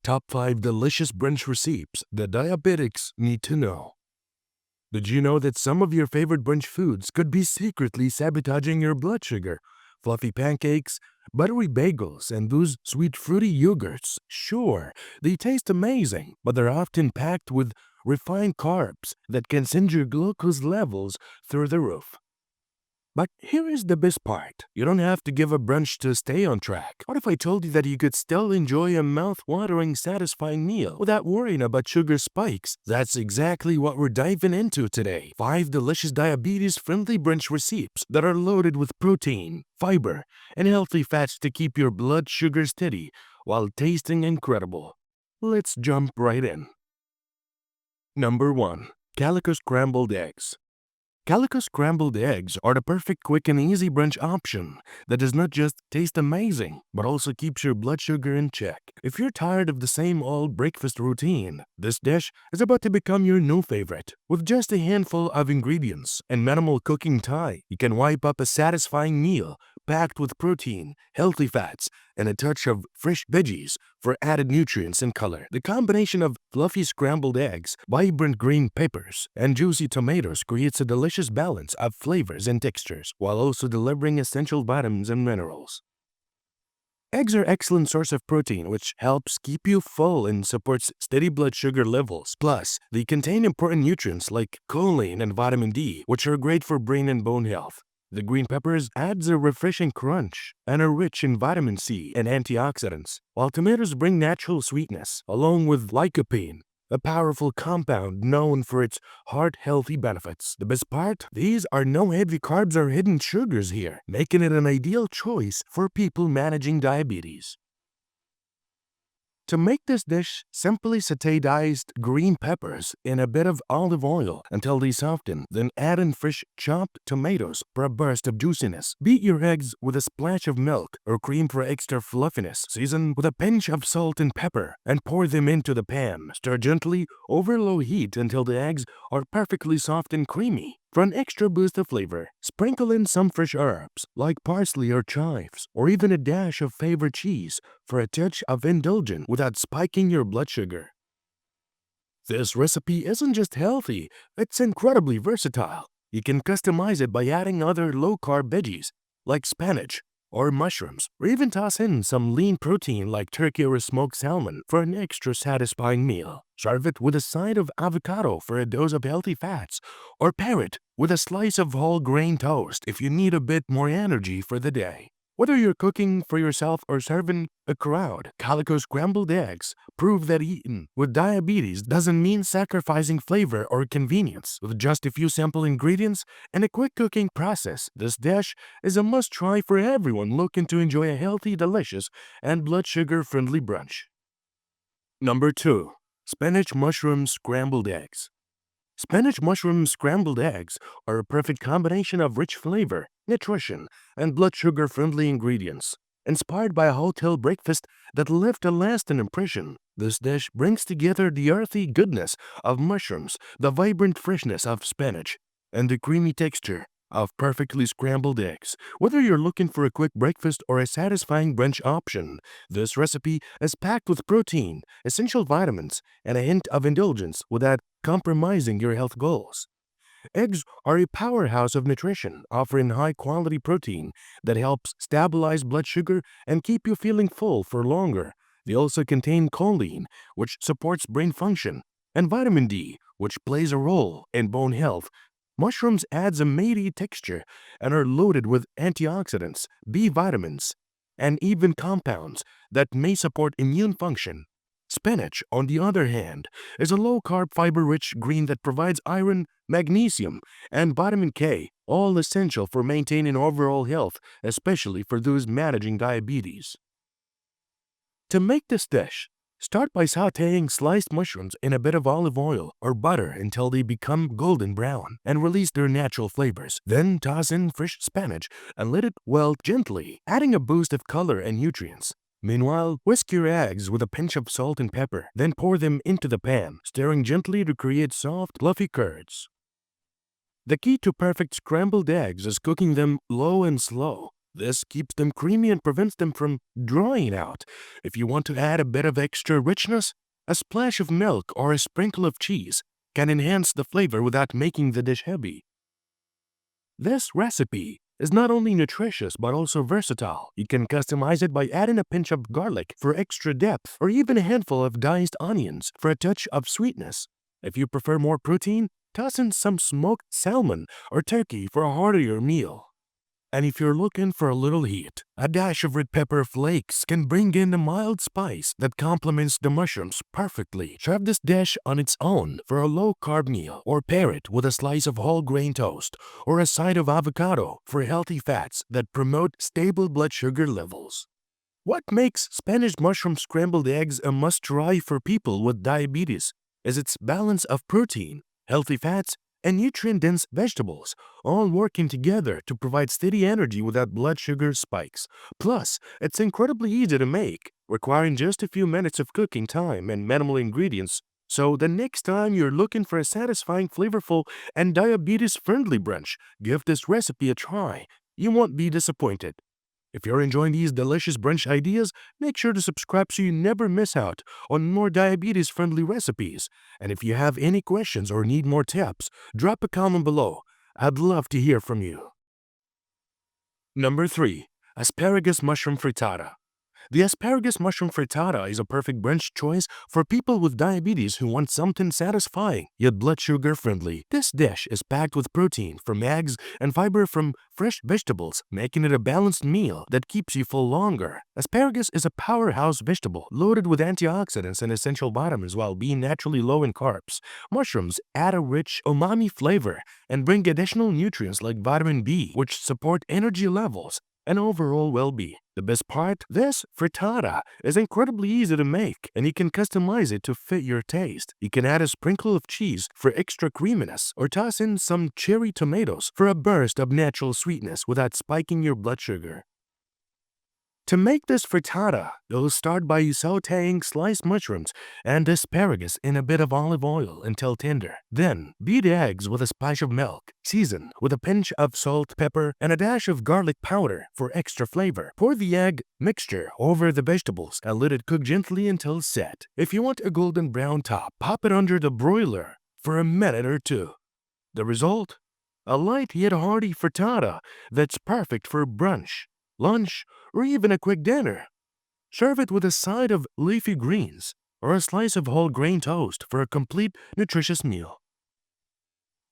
Top 5 delicious brunch recipes that diabetics need to know. Did you know that some of your favorite brunch foods could be secretly sabotaging your blood sugar? Fluffy pancakes, buttery bagels, and those sweet fruity yogurts. Sure, they taste amazing, but they're often packed with refined carbs that can send your glucose levels through the roof. But here is the best part. You don't have to give up brunch to stay on track. What if I told you that you could still enjoy a mouth-watering, satisfying meal without worrying about sugar spikes? That's exactly what we're diving into today. 5 delicious diabetes-friendly brunch recipes that are loaded with protein, fiber, and healthy fats to keep your blood sugar steady while tasting incredible. Let's jump right in. Number 1. Calico Scrambled Eggs. Calico scrambled eggs are the perfect quick and easy brunch option that does not just taste amazing, but also keeps your blood sugar in check. If you're tired of the same old breakfast routine, this dish is about to become your new favorite. With just a handful of ingredients and minimal cooking time, you can whip up a satisfying meal packed with protein, healthy fats, and a touch of fresh veggies for added nutrients and color. The combination of fluffy scrambled eggs, vibrant green peppers, and juicy tomatoes creates a delicious balance of flavors and textures, while also delivering essential vitamins and minerals. Eggs are an excellent source of protein, which helps keep you full and supports steady blood sugar levels. Plus, they contain important nutrients like choline and vitamin D, which are great for brain and bone health. The green peppers adds a refreshing crunch and are rich in vitamin C and antioxidants, while tomatoes bring natural sweetness, along with lycopene, a powerful compound known for its heart-healthy benefits. The best part? These are no heavy carbs or hidden sugars here, making it an ideal choice for people managing diabetes. To make this dish, simply saute diced green peppers in a bit of olive oil until they soften, then add in fresh chopped tomatoes for a burst of juiciness. Beat your eggs with a splash of milk or cream for extra fluffiness. Season with a pinch of salt and pepper and pour them into the pan. Stir gently over low heat until the eggs are perfectly soft and creamy. For an extra boost of flavor, sprinkle in some fresh herbs like parsley or chives, or even a dash of favorite cheese for a touch of indulgence without spiking your blood sugar. This recipe isn't just healthy, it's incredibly versatile. You can customize it by adding other low-carb veggies like spinach or mushrooms, or even toss in some lean protein like turkey or smoked salmon for an extra satisfying meal. Serve it with a side of avocado for a dose of healthy fats, or pair it with a slice of whole grain toast if you need a bit more energy for the day. Whether you're cooking for yourself or serving a crowd, Calico scrambled eggs prove that eating with diabetes doesn't mean sacrificing flavor or convenience. With just a few simple ingredients and a quick cooking process, this dish is a must-try for everyone looking to enjoy a healthy, delicious, and blood sugar-friendly brunch. Number 2. Spinach-Mushroom Scrambled Eggs. Spinach-mushroom scrambled eggs are a perfect combination of rich flavor, nutrition, and blood sugar-friendly ingredients. Inspired by a hotel breakfast that left a lasting impression, this dish brings together the earthy goodness of mushrooms, the vibrant freshness of spinach, and the creamy texture of perfectly scrambled eggs. Whether you're looking for a quick breakfast or a satisfying brunch option, this recipe is packed with protein, essential vitamins, and a hint of indulgence without compromising your health goals. Eggs are a powerhouse of nutrition, offering high-quality protein that helps stabilize blood sugar and keep you feeling full for longer. They also contain choline, which supports brain function, and vitamin D, which plays a role in bone health. Mushrooms adds a meaty texture and are loaded with antioxidants, B vitamins, and even compounds that may support immune function. Spinach, on the other hand, is a low-carb, fiber-rich green that provides iron, magnesium, and vitamin K, all essential for maintaining overall health, especially for those managing diabetes. To make this dish, start by sautéing sliced mushrooms in a bit of olive oil or butter until they become golden brown and release their natural flavors. Then toss in fresh spinach and let it wilt gently, adding a boost of color and nutrients. Meanwhile, whisk your eggs with a pinch of salt and pepper, then pour them into the pan, stirring gently to create soft, fluffy curds. The key to perfect scrambled eggs is cooking them low and slow. This keeps them creamy and prevents them from drying out. If you want to add a bit of extra richness, a splash of milk or a sprinkle of cheese can enhance the flavor without making the dish heavy. This recipe is not only nutritious but also versatile. You can customize it by adding a pinch of garlic for extra depth or even a handful of diced onions for a touch of sweetness. If you prefer more protein, toss in some smoked salmon or turkey for a heartier meal. And if you're looking for a little heat, a dash of red pepper flakes can bring in a mild spice that complements the mushrooms perfectly. Serve this dish on its own for a low-carb meal, or pair it with a slice of whole grain toast or a side of avocado for healthy fats that promote stable blood sugar levels. What makes Spanish mushroom scrambled eggs a must-try for people with diabetes is its balance of protein, healthy fats, and nutrient-dense vegetables, all working together to provide steady energy without blood sugar spikes. Plus, it's incredibly easy to make, requiring just a few minutes of cooking time and minimal ingredients. So the next time you're looking for a satisfying, flavorful, and diabetes-friendly brunch, give this recipe a try. You won't be disappointed. If you're enjoying these delicious brunch ideas, make sure to subscribe so you never miss out on more diabetes-friendly recipes. And if you have any questions or need more tips, drop a comment below. I'd love to hear from you. Number 3. Asparagus-Mushroom Frittata. The Asparagus-Mushroom Frittata is a perfect brunch choice for people with diabetes who want something satisfying yet blood sugar friendly. This dish is packed with protein from eggs and fiber from fresh vegetables, making it a balanced meal that keeps you full longer. Asparagus is a powerhouse vegetable loaded with antioxidants and essential vitamins while being naturally low in carbs. Mushrooms add a rich umami flavor and bring additional nutrients like vitamin B, which support energy levels and overall well-being. The best part? This frittata is incredibly easy to make, and you can customize it to fit your taste. You can add a sprinkle of cheese for extra creaminess, or toss in some cherry tomatoes for a burst of natural sweetness without spiking your blood sugar. To make this frittata, you'll start by sautéing sliced mushrooms and asparagus in a bit of olive oil until tender. Then, beat eggs with a splash of milk. Season with a pinch of salt, pepper, and a dash of garlic powder for extra flavor. Pour the egg mixture over the vegetables and let it cook gently until set. If you want a golden brown top, pop it under the broiler for a minute or two. The result? A light yet hearty frittata that's perfect for brunch, lunch, or even a quick dinner. Serve it with a side of leafy greens or a slice of whole grain toast for a complete, nutritious meal.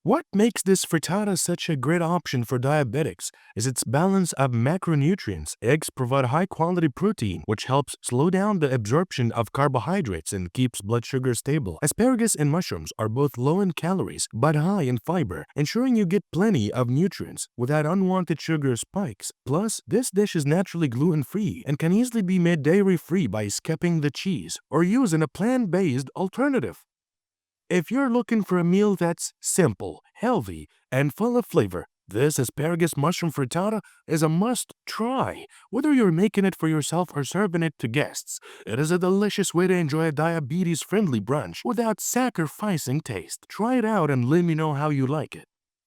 What makes this frittata such a great option for diabetics is its balance of macronutrients. Eggs provide high-quality protein, which helps slow down the absorption of carbohydrates and keeps blood sugar stable. Asparagus and mushrooms are both low in calories but high in fiber, ensuring you get plenty of nutrients without unwanted sugar spikes. Plus, this dish is naturally gluten-free and can easily be made dairy-free by skipping the cheese or using a plant-based alternative. If you're looking for a meal that's simple, healthy, and full of flavor, this Asparagus-Mushroom Frittata is a must-try. Whether you're making it for yourself or serving it to guests, it is a delicious way to enjoy a diabetes-friendly brunch without sacrificing taste. Try it out and let me know how you like it.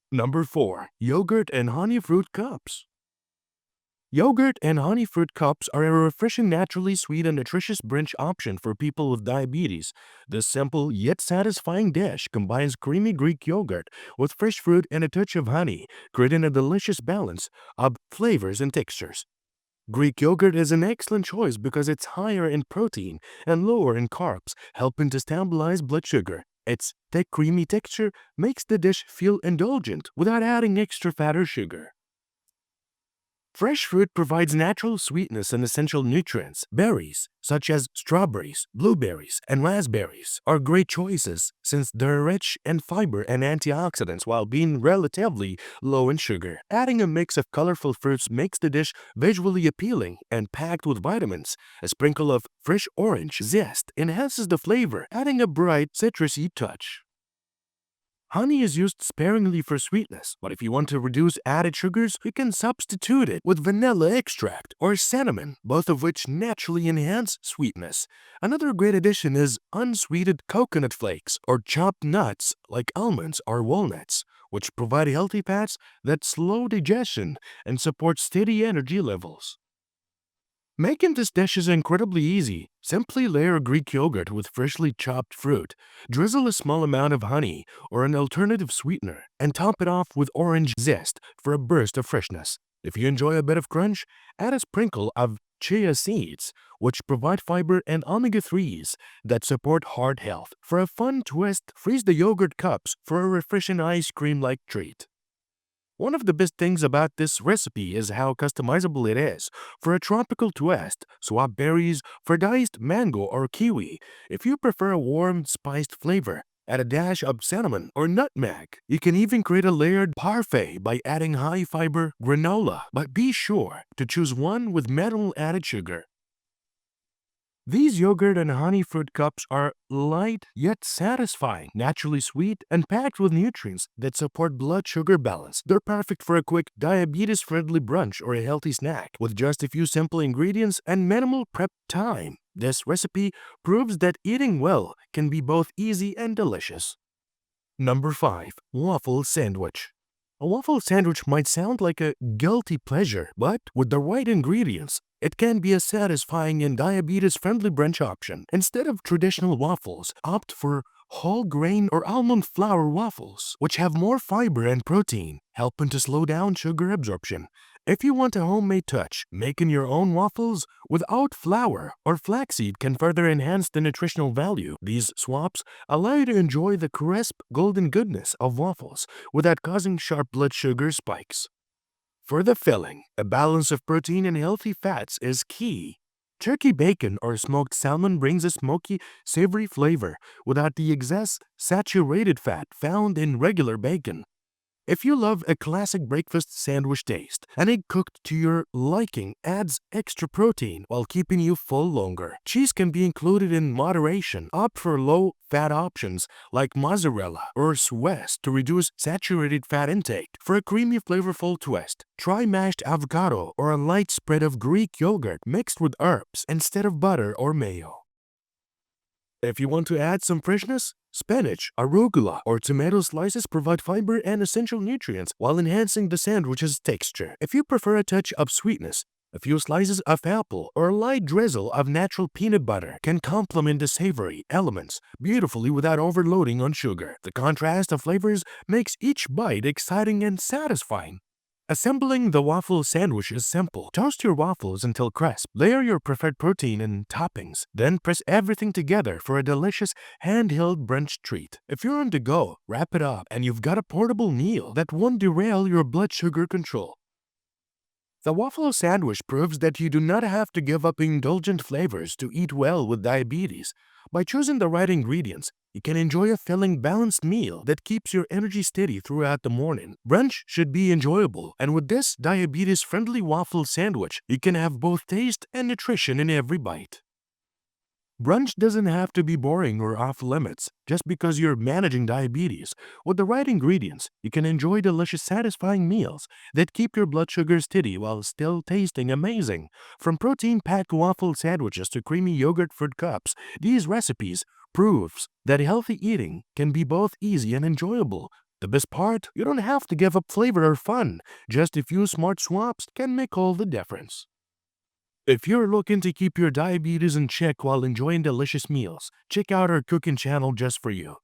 Number 4. Yogurt and honey fruit cups. Yogurt and honey fruit cups are a refreshing, naturally sweet and nutritious brunch option for people with diabetes. This simple yet satisfying dish combines creamy Greek yogurt with fresh fruit and a touch of honey, creating a delicious balance of flavors and textures. Greek yogurt is an excellent choice because it's higher in protein and lower in carbs, helping to stabilize blood sugar. Its thick, creamy texture makes the dish feel indulgent without adding extra fat or sugar. Fresh fruit provides natural sweetness and essential nutrients. Berries, such as strawberries, blueberries, and raspberries, are great choices since they're rich in fiber and antioxidants while being relatively low in sugar. Adding a mix of colorful fruits makes the dish visually appealing and packed with vitamins. A sprinkle of fresh orange zest enhances the flavor, adding a bright, citrusy touch. Honey is used sparingly for sweetness, but if you want to reduce added sugars, you can substitute it with vanilla extract or cinnamon, both of which naturally enhance sweetness. Another great addition is unsweetened coconut flakes or chopped nuts like almonds or walnuts. which provide healthy fats that slow digestion and support steady energy levels. Making this dish is incredibly easy. Simply layer Greek yogurt with freshly chopped fruit, drizzle a small amount of honey or an alternative sweetener, and top it off with orange zest for a burst of freshness. If you enjoy a bit of crunch, add a sprinkle of chia seeds, which provide fiber and omega-3s that support heart health. For a fun twist, freeze the yogurt cups for a refreshing ice cream-like treat. One of the best things about this recipe is how customizable it is. For a tropical twist, swap berries for diced mango or kiwi. If you prefer a warm, spiced flavor, add a dash of cinnamon or nutmeg. You can even create a layered parfait by adding high-fiber granola, but be sure to choose one with minimal added sugar. These yogurt and honey fruit cups are light yet satisfying, naturally sweet, and packed with nutrients that support blood sugar balance. They're perfect for a quick, diabetes-friendly brunch or a healthy snack. With just a few simple ingredients and minimal prep time, this recipe proves that eating well can be both easy and delicious. Number 5. Waffle Sandwich. A waffle sandwich might sound like a guilty pleasure, but with the right ingredients, it can be a satisfying and diabetes-friendly brunch option. Instead of traditional waffles, opt for whole grain or almond flour waffles, which have more fiber and protein, helping to slow down sugar absorption. If you want a homemade touch, making your own waffles without flour or flaxseed can further enhance the nutritional value. These swaps allow you to enjoy the crisp, golden goodness of waffles without causing sharp blood sugar spikes. For the filling, a balance of protein and healthy fats is key. Turkey bacon or smoked salmon brings a smoky, savory flavor without the excess saturated fat found in regular bacon. If you love a classic breakfast sandwich taste, an egg cooked to your liking adds extra protein while keeping you full longer. Cheese can be included in moderation. Opt for low-fat options like mozzarella or Swiss to reduce saturated fat intake. For a creamy, flavorful twist, try mashed avocado or a light spread of Greek yogurt mixed with herbs instead of butter or mayo. If you want to add some freshness, spinach, arugula, or tomato slices provide fiber and essential nutrients while enhancing the sandwich's texture. If you prefer a touch of sweetness, a few slices of apple or a light drizzle of natural peanut butter can complement the savory elements beautifully without overloading on sugar. The contrast of flavors makes each bite exciting and satisfying. Assembling the waffle sandwich is simple. Toast your waffles until crisp. Layer your preferred protein and toppings. Then press everything together for a delicious handheld brunch treat. If you're on the go, wrap it up and you've got a portable meal that won't derail your blood sugar control. The waffle sandwich proves that you do not have to give up indulgent flavors to eat well with diabetes. By choosing the right ingredients, you can enjoy a filling, balanced meal that keeps your energy steady throughout the morning. Brunch should be enjoyable, and with this diabetes-friendly waffle sandwich, you can have both taste and nutrition in every bite. Brunch doesn't have to be boring or off-limits just because you're managing diabetes. With the right ingredients, you can enjoy delicious, satisfying meals that keep your blood sugar steady while still tasting amazing. From protein-packed waffle sandwiches to creamy yogurt fruit cups, these recipes proves that healthy eating can be both easy and enjoyable. The best part, you don't have to give up flavor or fun. Just a few smart swaps can make all the difference. If you're looking to keep your diabetes in check while enjoying delicious meals, check out our cooking channel just for you.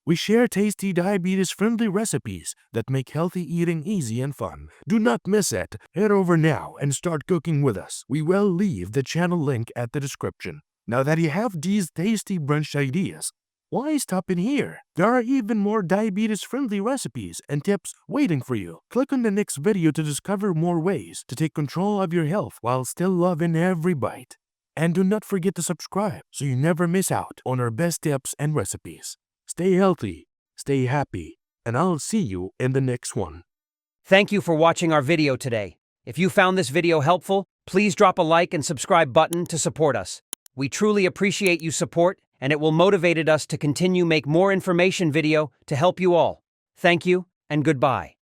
We share tasty diabetes-friendly recipes that make healthy eating easy and fun. Do not miss it. Head over now and start cooking with us. We will leave the channel link at the description. Now that you have these tasty brunch ideas, why stop in here? There are even more diabetes-friendly recipes and tips waiting for you. Click on the next video to discover more ways to take control of your health while still loving every bite. And do not forget to subscribe so you never miss out on our best tips and recipes. Stay healthy, stay happy, and I'll see you in the next one. Thank you for watching our video today. If you found this video helpful, please drop a like and subscribe button to support us. We truly appreciate you support, and it will motivate us to continue make more information video to help you all. Thank you and goodbye.